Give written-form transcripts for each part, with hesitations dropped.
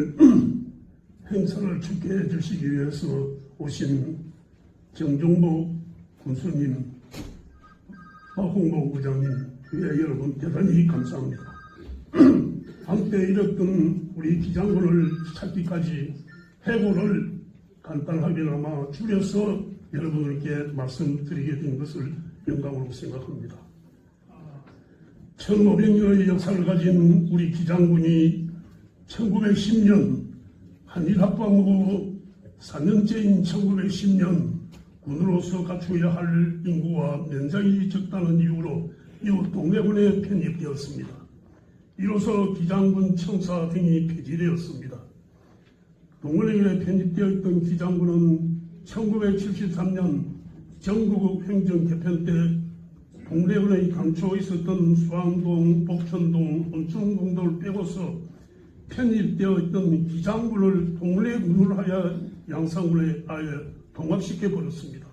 오늘 행사를 축하해 주시기 위해서 오신 정종복 군수님, 박홍복 의장님, 여러분 대단히 감사합니다. 한때 잃었던 우리 기장군을 찾기까지 해고를 간단하게나마 줄여서 여러분에게 말씀드리게 된 것을 영광으로 생각합니다. 1500년의 역사를 가진 우리 기장군이 1910년 한일합방 후 4년째인 1910년 군으로서 갖추어야 할 인구와 면적이 적다는 이유로 이후 동래군에 편입되었습니다. 이로써 기장군 청사 등이 폐지되었습니다. 동래군에 편입되어 있던 기장군은 1973년 전국 행정 개편 때 동래군의 감초에 있었던 수안동, 복천동, 온천동도를 빼고서 편입되어 있던 기장군을 동래군으로 하여 양산군에 아예 통합시켜 버렸습니다.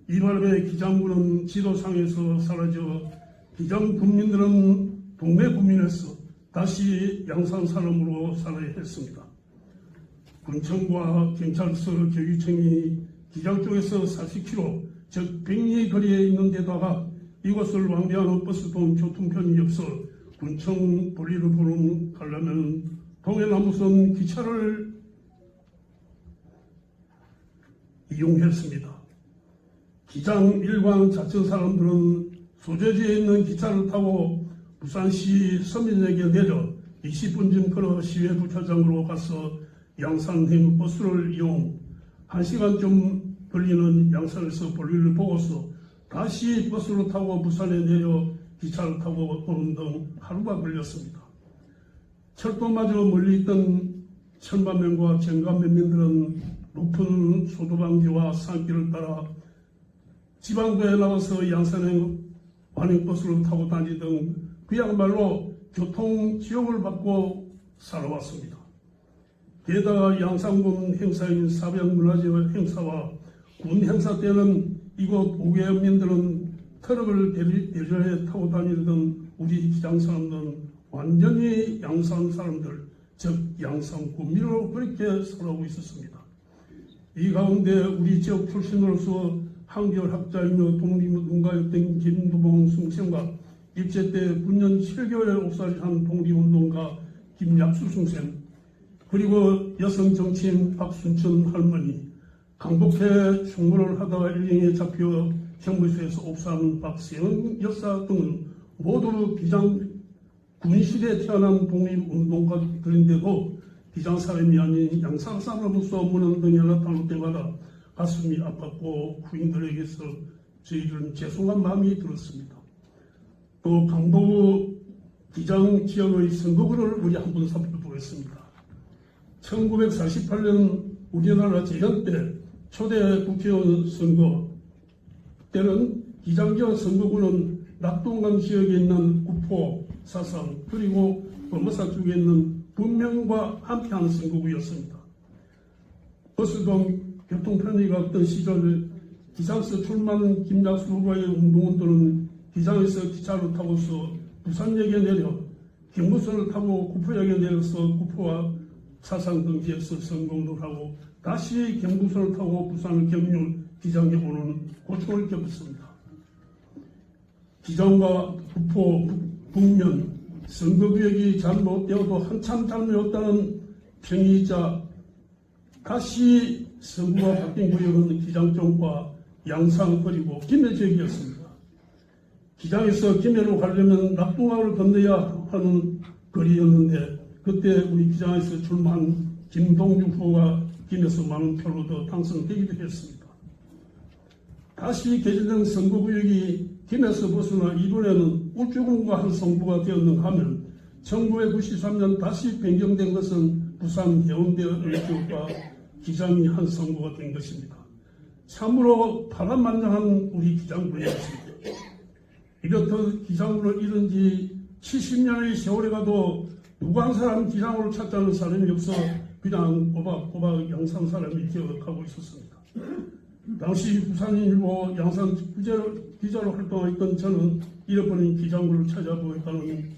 이 바람에 기장군은 지도상에서 사라져 기장 군민들은 동래 군민에서 다시 양산 사람으로 살아야 했습니다. 군청과 경찰서, 교육청이 기장 쪽에서 40km, 즉 100리 거리에 있는 데다가 이곳을 왕래하는 버스도 교통편이 없어 군청 볼일을 보러 가려면 동해남부선 기차를 이용했습니다. 기장 일광 자천 사람들은 소재지에 있는 기차를 타고 부산시 서민역에 내려 20분쯤 걸어 시외 주차장으로 가서 양산행 버스를 이용 1시간쯤 걸리는 양산에서 볼일을 보고서 다시 버스로 타고 부산에 내려 기차를 타고 오는 등 하루가 걸렸습니다. 철도마저 멀리 있던 천만명과 정감면민들은 높은 소도방지와 산길을 따라 지방도에 나와서 양산행 관행버스를 타고 다니던 그야말로 교통지옥을 받고 살아왔습니다. 게다가 양산군 행사인 사병문화재 행사와 군 행사 때는 이곳 우계민들은 트럭을 대전에 타고 다니던 우리 기장 사람들은 완전히 양산 사람들, 즉 양산 군민으로 그렇게 살아오고 있었습니다. 이 가운데 우리 지역 출신으로서 한결학자이며 독립운동가였던 김두봉 승생과 입제 때 군년 7개월 옥살이 한 독립운동가 김약수 승생, 그리고 여성 정치인 박순천 할머니, 강북해 충무를 하다가 일령에 잡혀 경무소에서 옥사한 박세영 여사 등은 모두 기장 군시대에 태어난 독립운동가들인데도 기장 사람이 아닌 양산 사람으로서 문헌등에 나타날 때마다 가슴이 아팠고 후임들에게서 저희들은 죄송한 마음이 들었습니다. 또 강북 기장 지역의 선거구를 우리 한번 살펴보겠습니다. 1948년 우리나라 재현 때 초대 국회의원 선거 때는 기장지역 선거구는 낙동강 지역에 있는 구포, 사상, 그리고 범어사 쪽에 있는 분명과 함께하는 선거구였습니다. 버스동 교통편의가 없던 시절 기장서 출마한 김약수 후보의 운동원들은 기장에서 기차를 타고서 부산역에 내려 경부선을 타고 구포역에 내려서 구포와 사상 등 지역에서 선거운동을 하고 다시 경부선을 타고 부산을 경유 기장에 오는 고충을 겪었습니다. 기장과 구포 북면 선거구역이 잘못되어도 한참 잘못되었다는 평이자 다시 선거가 바뀐 구역은 기장 쪽과 양산 그리고 김해 지역이었습니다. 기장에서 김해로 가려면 낙동강을 건너야 하는 거리였는데 그때 우리 기장에서 출마한 김동주 후보가 김해에서 많은 표로 더 당선되기도 했습니다. 다시 개정된 선거구역이 김해에서 벗어나 이번에는 울주군과 한 성부가 되었는가 하면 1993년 다시 변경된 것은 부산 해운대 을지역과 기장이 한 성부가 된 것입니다. 참으로 파란만장한 우리 기장군이었습니다. 이렇듯 기장군을 잃은 지 70년의 세월이 가도 누구 한 사람 기장으로 찾자는 사람이 없어 그냥 꼬박꼬박 양산 사람이 기억하고 있었습니다. 당시 부산인일보 양산 기자로 활동했던 저는 잃어버린 기장군을 찾아보겠다는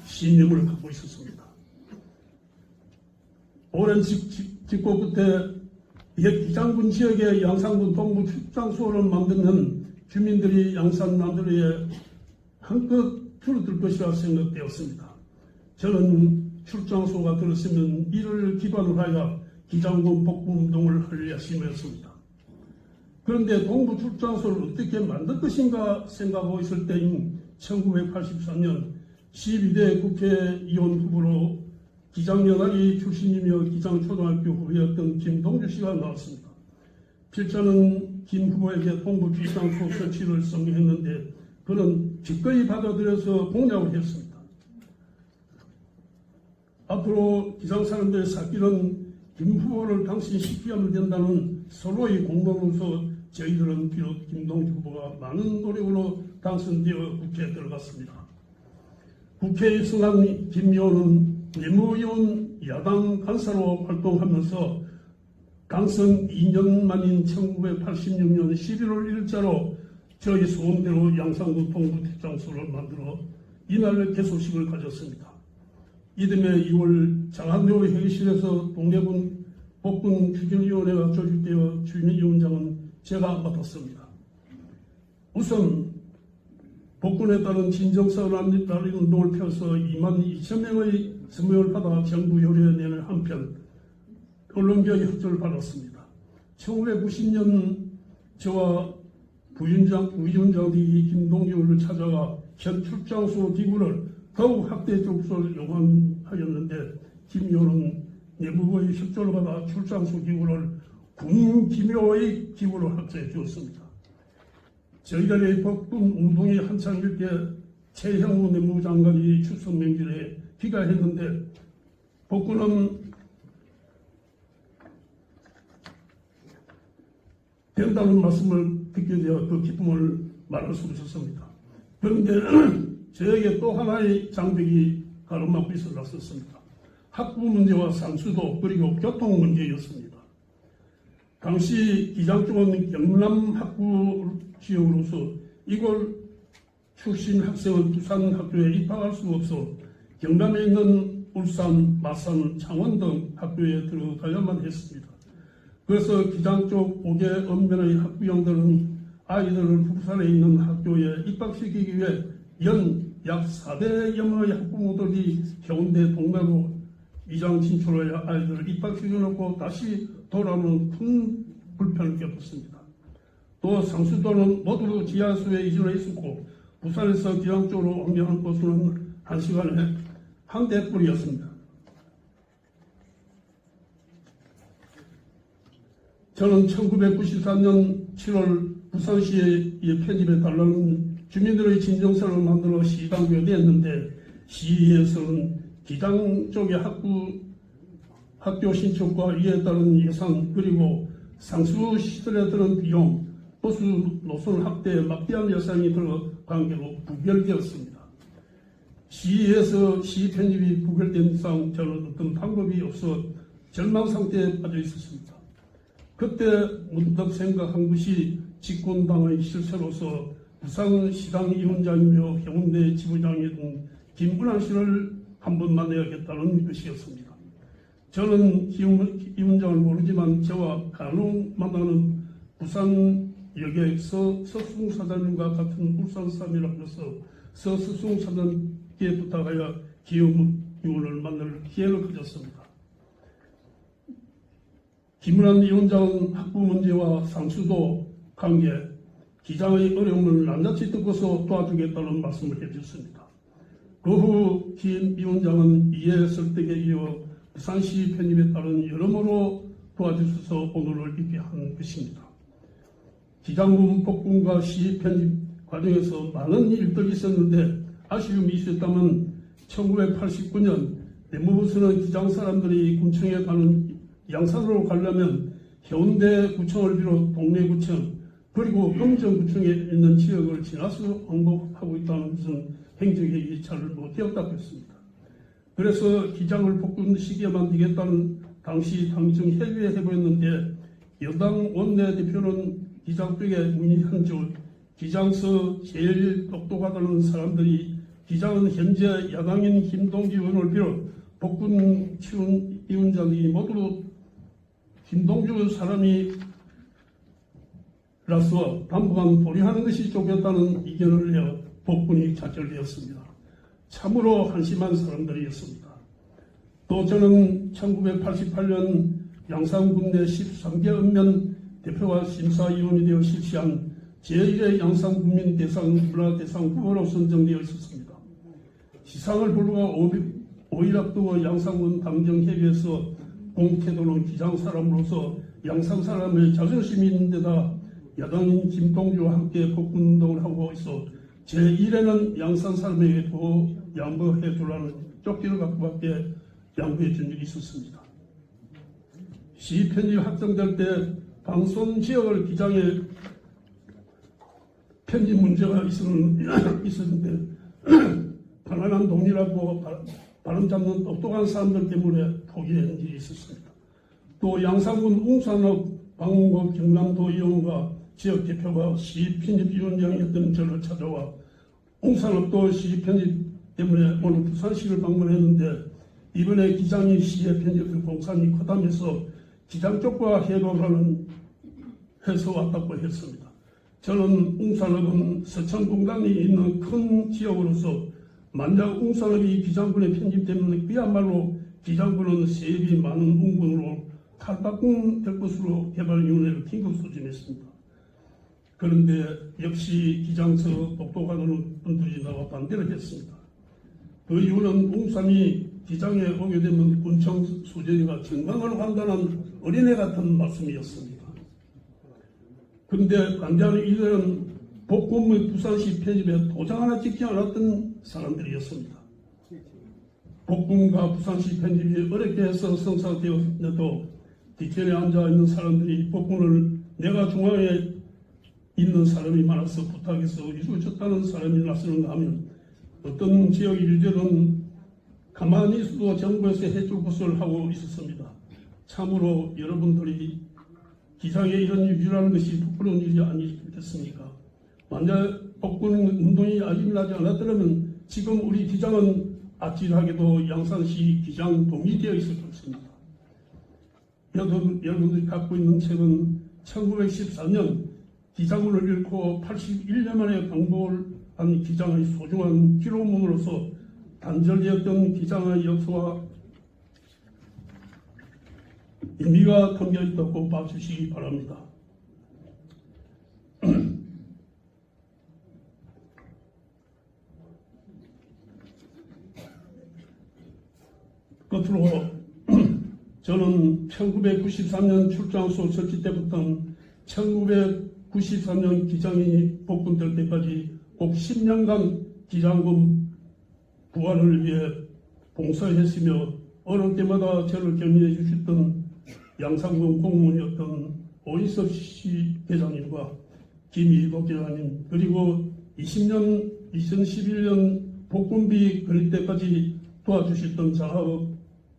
신념을 갖고 있었습니다. 오랜 집고 끝에 옛 기장군 지역의 양산군 동부 출장소를 만들면 주민들이 양산 나들이에 한껏 줄어들 것이라 생각되었습니다. 저는 출장소가 들었으면 이를 기반으로 하여 기장군 복구운동을 할 예심이었습니다. 그런데 동부 출장소를 어떻게 만들 것인가 생각하고 있을 때인 1983년 12대 국회의원 후보로 기장여단이 출신이며 기장초등학교 후배였던 김동주 씨가 나왔습니다. 필자는 김 후보에게 동부 출장소 설치를 선명했는데 그는 기꺼이 받아들여서 공약을 했습니다. 앞으로 기장 사람들의 살길은 김 후보를 당신시키면 된다는 서로의 공동으로서 저희들은 비록 김동주 후보가 많은 노력으로 당선되어 국회에 들어갔습니다. 국회에 승한 김 의원은 내무위원 야당 간사로 활동하면서 당선 2년 만인 1986년 11월 1일자로 저희 소원대로 양산군 동부 출장소를 만들어 이날 개소식을 가졌습니다. 이듬해 2월 장한묘 회의실에서 동래군 복군 추진위원회가 조직되어 주민위원장은 제가 맡았습니다. 우선 복군에 따른 진정서를 날린 운동을 펴서 2만 2천 명의 서명을 받아 정부 요령에 내는 한편 언론계의 협조를 받았습니다. 1990년 저와 부위원장 이 김동규를 찾아가 현 출장소 기구를 더욱 확대 족소를 요구하였는데 김 의원은 내무부의 협조를 받아 출장소 기구를 군기묘의 기구로 확대해 주었습니다. 저희들의 복군 운동이 한창일 때 최형우 내무부 장관이 출석 명절에 귀가했는데 복군은 된다는 말씀을 듣게 되어 그 기쁨을 말할 수 없었습니다. 그런데 저에게 또 하나의 장벽이 가로막고 있었습니다. 학부 문제와 상수도 그리고 교통 문제였습니다. 당시 기장 쪽은 경남 학부 지역으로서 이곳 출신 학생은 부산 학교에 입학할 수 없어 경남에 있는 울산, 마산, 창원 등 학교에 들어가야만 했습니다. 그래서 기장 쪽 5개 읍면의 학부형들은 아이들을 부산에 있는 학교에 입학시키기 위해 약 4대여 명의 학부모들이 해운대 동네로 이장 진출하여 아이들을 입학시켜놓고 다시 돌아오는 큰 불편을 겪었습니다. 또 상수도는 모두 지하수에 이전해 있었고 부산에서 기장 쪽으로 옮겨간 버스는 1시간에 한 대뿐이었습니다. 저는 1994년 7월 부산시에 편집에 달라는 주민들의 진정서를 만들어 시당교에 냈는데 시에서는 기장 쪽의 학교 신청과 이에 따른 예산 그리고 상수 시설에 들은 비용, 버스 노선 확대에 막대한 예산이 들어 관계로 부결되었습니다. 시에서 시 편집이 부결된 이상 저는 어떤 방법이 없어 절망 상태에 빠져 있었습니다. 그때 문득 생각한 것이 집권당의 실세로서 부산시당 위원장이며 해운대 지부장이던 김은환 씨를 한번 만나야겠다는 것이었습니다. 저는 김 위원장을 모르지만 저와 간혹 만나는 부산 여객 서수승 사장님과 같은 울산 사람이라서 서수승 사장님께 부탁하여 김 의원을 만날 기회를 가졌습니다. 김은환 위원장은 학부 문제와 상수도 관계, 기장의 어려움을 낱낱이 듣고서 도와주겠다는 말씀을 해주셨습니다. 그 후 김 위원장은 이해 설득에 이어 부산시 편입에 따른 여러모로 도와주셔서 오늘을 있게 한 것입니다. 기장군 복군과 시 편입 과정에서 많은 일들이 있었는데 아쉬움이 있었다면 1989년 내무부서는 기장 사람들이 군청에 가는 양산으로 가려면 해운대 구청을 비롯 동래구청 그리고 금정구청에 있는 지역을 지나서 항복하고 있다는 것은 행정회의 잘못되었다고 했습니다. 그래서 기장을 복군 시기에만 되겠다는 당시 당정 협의에 해보였는데 여당 원내대표는 기장 쪽에 문의한 줄 기장서 제일 똑똑하다는 사람들이 기장은 현재 야당인 김동기 의원을 비롯 복군 위원장이 모두 김동주 사람이라서 당분간 보류하는 것이 좋겠다는 의견을 내어 복군이 좌절되었습니다. 참으로 한심한 사람들이었습니다. 또 저는 1988년 양산군내 13개 읍면 대표와 심사위원이 되어 실시한 제1회 양산군민 대상 문화대상 후보로 선정되어 있었습니다. 시상을 불과 5일 앞두고 양산군 당정협의회에서 공태도는 기장 사람으로서 양산 사람의 자존심이 있는 데다 야당인 김동주와 함께 복군운동을 하고 있어 제1회는 양산 사람에게 더 양보해 주라는 쪽지를 갖고밖에 양보해 준 일이 있었습니다. 시 편집 확정될 때 방송 지역을 기장에 편집 문제가 있었는데 편안한 동리라고 발음 잡는 똑똑한 사람들 때문에 포기한 일이 있었습니다. 또 양산군 웅산읍 방문국 경남도 의원과 지역 대표가 시 편집위원장이었던 저를 찾아와 웅산읍도 시 편집 때문에 오늘 부산시를 방문했는데 이번에 기장이 시의 편집할 공산이 크다면서 기장 쪽과 해로를 해서 왔다고 했습니다. 저는 웅산읍은 서천공단이 있는 큰 지역으로서 만약 웅산읍이 기장군의 편집 때문에 그야말로 기장군은 세입이 많은 웅군으로 탈바꿈될 것으로 개발위원회를 긴급 소집했습니다. 그런데 역시 기장서 똑똑한 분들이 나와 반대를 했습니다. 그 이유는 웅산이 기장에 오게 되면 군청 수재리가 정강을 판단한 어린애 같은 말씀이었습니다. 그런데 반대하는 이들은 복군의 부산시 편집에 도장 하나 찍지 않았던 사람들이었습니다. 복군과 부산시 편집이 어렵게 해서 성사되었는데도 뒷전에 앉아있는 사람들이 복군을 내가 중앙에 있는 사람이 많아서 부탁해서 이루어졌다는 사람이 나서는가 하면 어떤 지역 일들은 가만히 있어도 정부에서 해줄 것을 하고 있었습니다. 참으로 여러분들이 기장에 이런 일이라는 것이 부끄러운 일이 아니겠습니까? 만약 복군 운동이 일어나지 않았더라면 지금 우리 기장은 아찔하게도 양산시 기장 동의되어 있을 것입니다. 여러분들이 갖고 있는 책은 1914년 기장군을 잃고 81년 만에 강복을 한 기장의 소중한 기록물로서 단절되었던 기장의 역사와 의미가 담겨있다고 봐주시기 바랍니다. 끝으로 저는 1993년 출장소 설치 때부터 1993년 기장이 복군될 때까지 꼭 10년간 기장군 부활을 위해 봉사했으며 어느 때마다 저를 격려해 주셨던 양산군 공무원이었던 오인섭 시 회장님과 김일복 회장님 그리고 2011년 복군비 걸릴 때까지 도와주셨던 장하업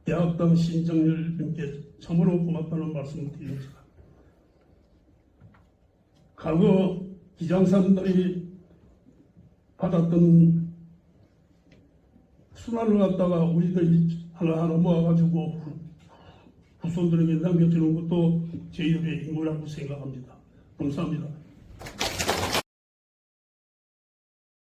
대학당 신정열님께 참으로 고맙다는 말씀을 드립니다. 과거 기장사분들이 받았던 순환을 갖다가 우리들이 하나하나 모아가지고 후손들에게 남겨주는 것도 저희들의 임무라고 생각합니다. 감사합니다.